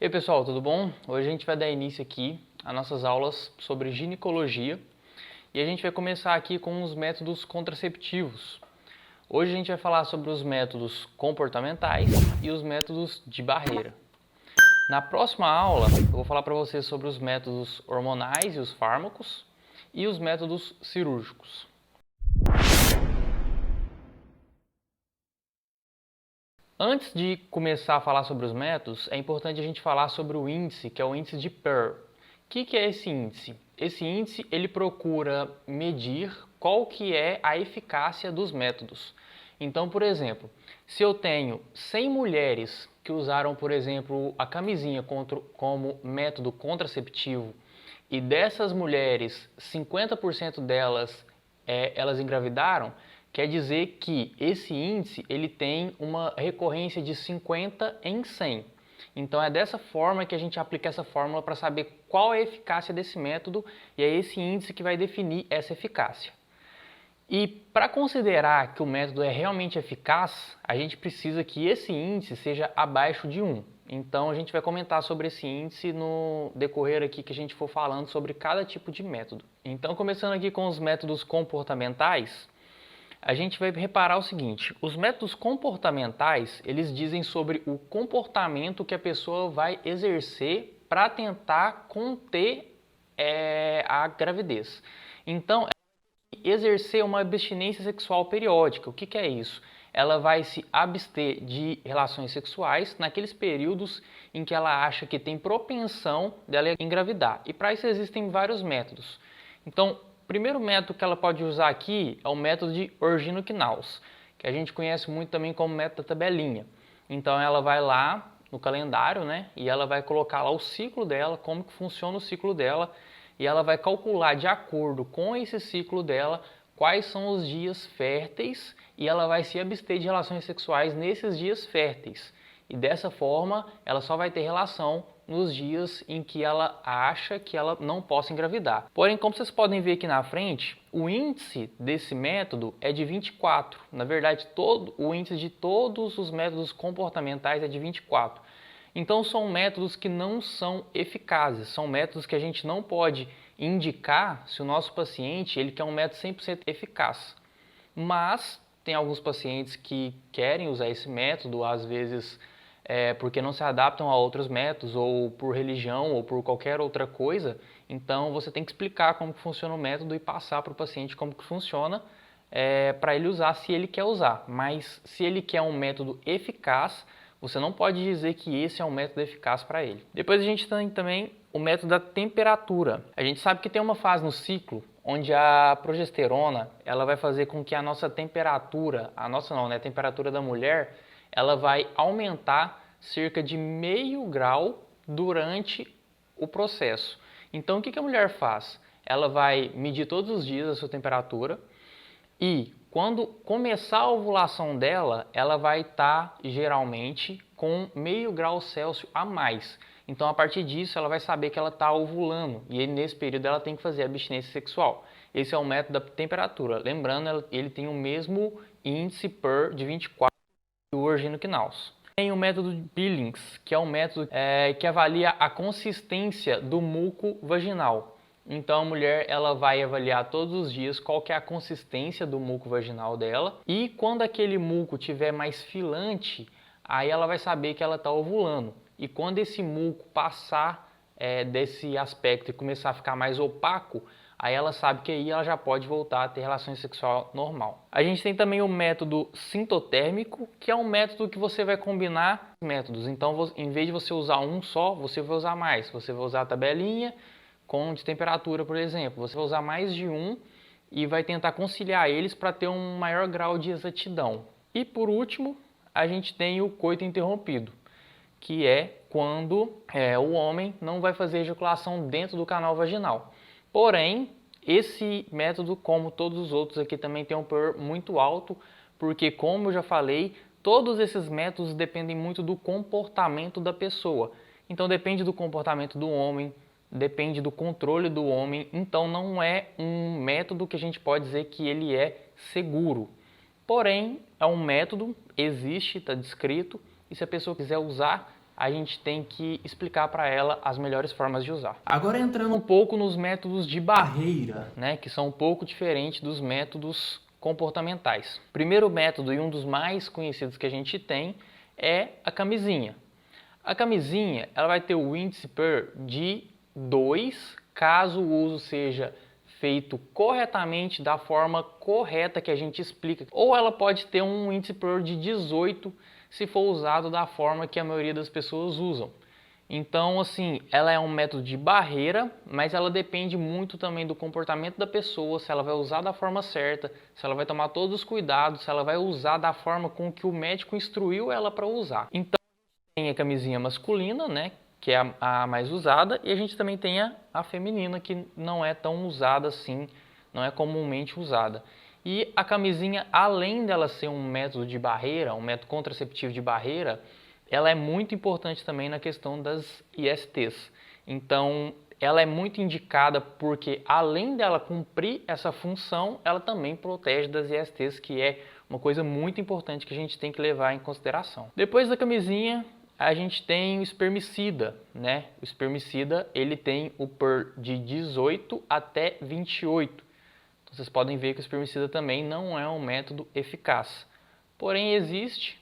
E aí pessoal, tudo bom? Hoje a gente vai dar início aqui às nossas aulas sobre ginecologia e a gente vai começar aqui com os métodos contraceptivos. Hoje a gente vai falar sobre os métodos comportamentais e os métodos de barreira. Na próxima aula eu vou falar para vocês sobre os métodos hormonais e os fármacos e os métodos cirúrgicos. Antes de começar a falar sobre os métodos, é importante a gente falar sobre o índice, que é o índice de Pearl. O que é esse índice? Esse índice ele procura medir qual que é a eficácia dos métodos. Então, por exemplo, se eu tenho 100 mulheres que usaram, por exemplo, a camisinha como método contraceptivo e dessas mulheres, 50% delas elas engravidaram, quer dizer que esse índice ele tem uma recorrência de 50 em 100. Então é dessa forma que a gente aplica essa fórmula para saber qual é a eficácia desse método e é esse índice que vai definir essa eficácia. E para considerar que o método é realmente eficaz, a gente precisa que esse índice seja abaixo de 1. Então a gente vai comentar sobre esse índice no decorrer aqui que a gente for falando sobre cada tipo de método. Então começando aqui com os métodos comportamentais, a gente vai reparar o seguinte: os métodos comportamentais, eles dizem sobre o comportamento que a pessoa vai exercer para tentar conter a gravidez. Então, exercer uma abstinência sexual periódica. O que é isso? Ela vai se abster de relações sexuais naqueles períodos em que ela acha que tem propensão dela engravidar. E para isso existem vários métodos. Então, o primeiro método que ela pode usar aqui é o método de Orgino-Knaus, que a gente conhece muito também como método da tabelinha. Então ela vai lá no calendário, né, e ela vai colocar lá o ciclo dela, como que funciona o ciclo dela, e ela vai calcular de acordo com esse ciclo dela quais são os dias férteis e ela vai se abster de relações sexuais nesses dias férteis. E dessa forma, ela só vai ter relação nos dias em que ela acha que ela não possa engravidar. Porém, como vocês podem ver aqui na frente, o índice desse método é de 24. Na verdade, o índice de todos os métodos comportamentais é de 24. Então, são métodos que não são eficazes, são métodos que a gente não pode indicar se o nosso paciente ele quer um método 100% eficaz. Mas tem alguns pacientes que querem usar esse método, às vezes porque não se adaptam a outros métodos, ou por religião, ou por qualquer outra coisa. Então você tem que explicar como que funciona o método e passar para o paciente como que funciona para ele usar se ele quer usar. Mas se ele quer um método eficaz, você não pode dizer que esse é um método eficaz para ele. Depois a gente tem também o método da temperatura. A gente sabe que tem uma fase no ciclo onde a progesterona ela vai fazer com que a nossa temperatura, a temperatura da mulher, ela vai aumentar cerca de meio grau durante o processo. Então o que a mulher faz? Ela vai medir todos os dias a sua temperatura e quando começar a ovulação dela, ela vai estar geralmente com meio grau Celsius a mais. Então a partir disso ela vai saber que ela está ovulando e nesse período ela tem que fazer abstinência sexual. Esse é o método da temperatura. Lembrando, ele tem o mesmo índice PER de 24 do Orgino-Knaus. Tem o método de Billings, que é um método que avalia a consistência do muco vaginal. Então a mulher ela vai avaliar todos os dias qual que é a consistência do muco vaginal dela e quando aquele muco tiver mais filante, aí ela vai saber que ela está ovulando. E quando esse muco passar desse aspecto e começar a ficar mais opaco, aí ela sabe que aí ela já pode voltar a ter relações sexual normal. A gente tem também o método sintotérmico, que é um método que você vai combinar métodos. Então, em vez de você usar um só, você vai usar mais. Você vai usar a tabelinha com de temperatura, por exemplo. Você vai usar mais de um e vai tentar conciliar eles para ter um maior grau de exatidão. E por último, a gente tem o coito interrompido, que é quando o homem não vai fazer ejaculação dentro do canal vaginal. Porém, esse método, como todos os outros aqui, também tem um PER muito alto, porque, como eu já falei, todos esses métodos dependem muito do comportamento da pessoa. Então, depende do comportamento do homem, depende do controle do homem. Então, não é um método que a gente pode dizer que ele é seguro. Porém, é um método, existe, está descrito, e se a pessoa quiser usar, a gente tem que explicar para ela as melhores formas de usar. Agora entrando um pouco nos métodos de barreira, né, que são um pouco diferentes dos métodos comportamentais. O primeiro método e um dos mais conhecidos que a gente tem é a camisinha. A camisinha ela vai ter o índice PER de 2, caso o uso seja feito corretamente, da forma correta que a gente explica. Ou ela pode ter um índice PER de 18, se for usado da forma que a maioria das pessoas usam. Então, assim, ela é um método de barreira, mas ela depende muito também do comportamento da pessoa, se ela vai usar da forma certa, se ela vai tomar todos os cuidados, se ela vai usar da forma com que o médico instruiu ela para usar. Então, tem a camisinha masculina, né, que é a mais usada, e a gente também tem a feminina, que não é tão usada assim, não é comumente usada. E a camisinha, além dela ser um método de barreira, um método contraceptivo de barreira, ela é muito importante também na questão das ISTs. Então, ela é muito indicada porque, além dela cumprir essa função, ela também protege das ISTs, que é uma coisa muito importante que a gente tem que levar em consideração. Depois da camisinha, a gente tem o espermicida, né? O espermicida, ele tem o PER de 18 até 28. Então, vocês podem ver que o espermicida também não é um método eficaz. Porém, existe.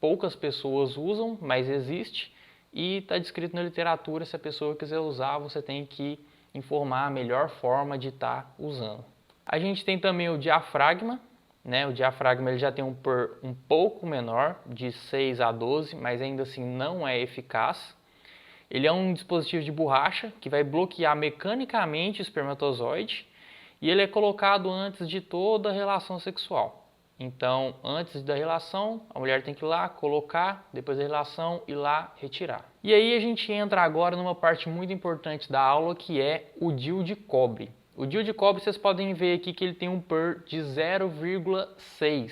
Poucas pessoas usam, mas existe e está descrito na literatura. Se a pessoa quiser usar, você tem que informar a melhor forma de estar usando. A gente tem também o diafragma, né? O diafragma ele já tem um PER um pouco menor, de 6 a 12, mas ainda assim não é eficaz. Ele é um dispositivo de borracha que vai bloquear mecanicamente o espermatozoide e ele é colocado antes de toda relação sexual. Então, antes da relação, a mulher tem que ir lá, colocar, depois da relação, ir lá, retirar. E aí a gente entra agora numa parte muito importante da aula, que é o DIU de cobre. O DIU de cobre, vocês podem ver aqui que ele tem um PER de 0,6.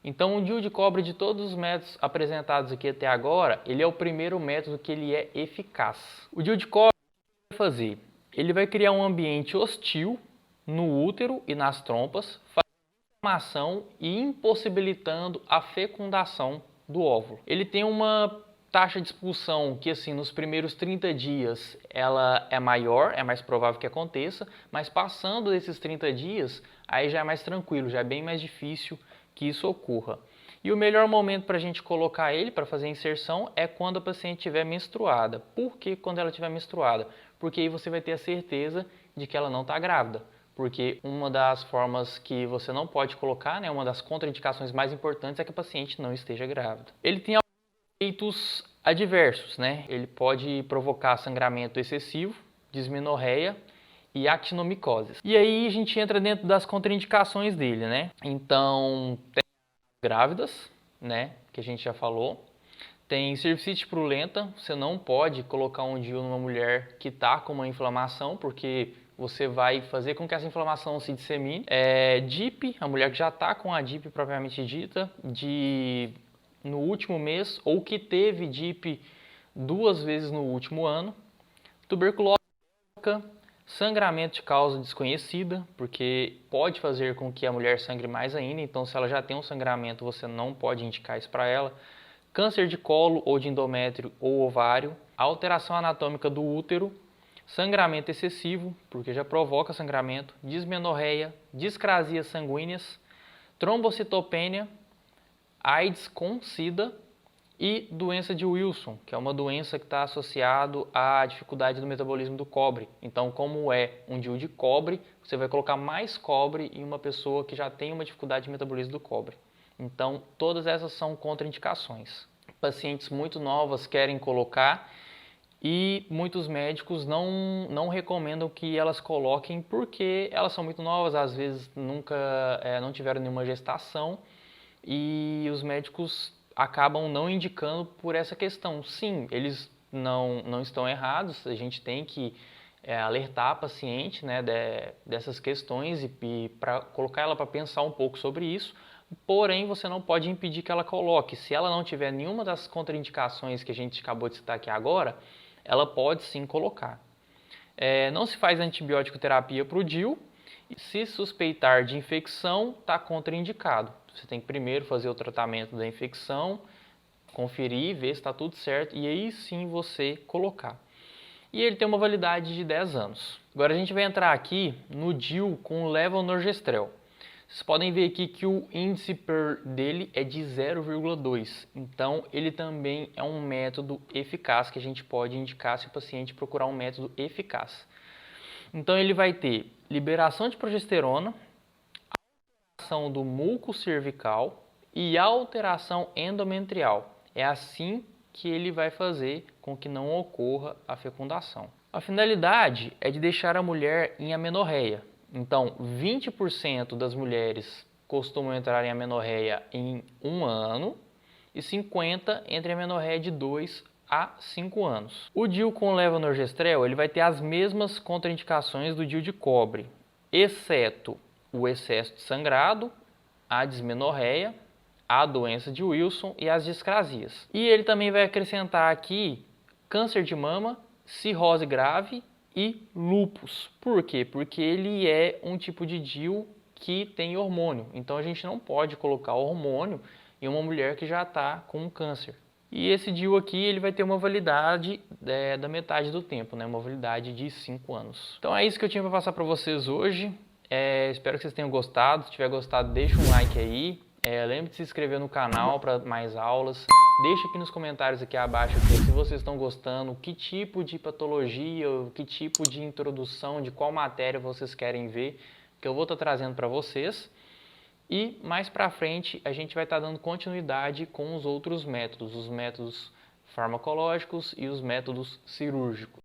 Então, o DIU de cobre, de todos os métodos apresentados aqui até agora, ele é o primeiro método que ele é eficaz. O DIU de cobre, o que ele vai fazer? Ele vai criar um ambiente hostil no útero e nas trompas, inflamação e impossibilitando a fecundação do óvulo. Ele tem uma taxa de expulsão que, assim, nos primeiros 30 dias ela é maior, é mais provável que aconteça, mas passando desses 30 dias, aí já é mais tranquilo, já é bem mais difícil que isso ocorra. E o melhor momento para a gente colocar ele, para fazer a inserção, é quando a paciente estiver menstruada. Por que quando ela estiver menstruada? Porque aí você vai ter a certeza de que ela não está grávida. Porque uma das formas que você não pode colocar, né, uma das contraindicações mais importantes é que a paciente não esteja grávida. Ele tem alguns efeitos adversos, né? Ele pode provocar sangramento excessivo, dismenorreia e actinomicoses. E aí a gente entra dentro das contraindicações dele, né? Então, tem grávidas, né, que a gente já falou. Tem cervicite purulenta, você não pode colocar um DIU numa mulher que está com uma inflamação, porque você vai fazer com que essa inflamação se dissemine. DIP, a mulher que já está com a DIP propriamente dita, no último mês, ou que teve DIP 2 vezes no último ano. Tuberculose, sangramento de causa desconhecida, porque pode fazer com que a mulher sangre mais ainda, então se ela já tem um sangramento, você não pode indicar isso para ela. Câncer de colo ou de endométrio ou ovário, alteração anatômica do útero, sangramento excessivo, porque já provoca sangramento, dismenorreia, discrasias sanguíneas, trombocitopenia, AIDS com SIDA e doença de Wilson, que é uma doença que está associada à dificuldade do metabolismo do cobre. Então, como é um DIU de cobre, você vai colocar mais cobre em uma pessoa que já tem uma dificuldade de metabolismo do cobre. Então, todas essas são contraindicações. Pacientes muito novas querem colocar e muitos médicos não recomendam que elas coloquem porque elas são muito novas, às vezes não tiveram nenhuma gestação e os médicos acabam não indicando por essa questão. Sim, eles não estão errados, a gente tem que alertar a paciente, né, dessas questões e para colocar ela para pensar um pouco sobre isso. Porém, você não pode impedir que ela coloque. Se ela não tiver nenhuma das contraindicações que a gente acabou de citar aqui agora, ela pode sim colocar. Não se faz antibiótico terapia para o DIU. Se suspeitar de infecção, está contraindicado. Você tem que primeiro fazer o tratamento da infecção, conferir, ver se está tudo certo e aí sim você colocar. E ele tem uma validade de 10 anos. Agora a gente vai entrar aqui no DIU com levonorgestrel. Vocês podem ver aqui que o índice PER dele é de 0,2. Então ele também é um método eficaz que a gente pode indicar se o paciente procurar um método eficaz. Então ele vai ter liberação de progesterona, alteração do muco cervical e alteração endometrial. É assim que ele vai fazer com que não ocorra a fecundação. A finalidade é de deixar a mulher em amenorreia. Então, 20% das mulheres costumam entrar em amenorreia em 1 ano e 50% entre a amenorreia de 2 a 5 anos. O DIU com levonorgestrel ele vai ter as mesmas contraindicações do DIU de cobre, exceto o excesso de sangrado, a dismenorreia, a doença de Wilson e as discrasias. E ele também vai acrescentar aqui câncer de mama, cirrose grave e lúpus. Por quê? Porque ele é um tipo de DIU que tem hormônio. Então a gente não pode colocar hormônio em uma mulher que já está com câncer. E esse DIU aqui ele vai ter uma validade da metade do tempo, né? Uma validade de 5 anos. Então é isso que eu tinha para passar para vocês hoje. Espero que vocês tenham gostado. Se tiver gostado, deixa um like aí. Lembre de se inscrever no canal para mais aulas. Deixe aqui nos comentários aqui abaixo se vocês estão gostando, que tipo de patologia, que tipo de introdução, de qual matéria vocês querem ver, que eu vou estar trazendo para vocês. E mais para frente a gente vai estar dando continuidade com os outros métodos, os métodos farmacológicos e os métodos cirúrgicos.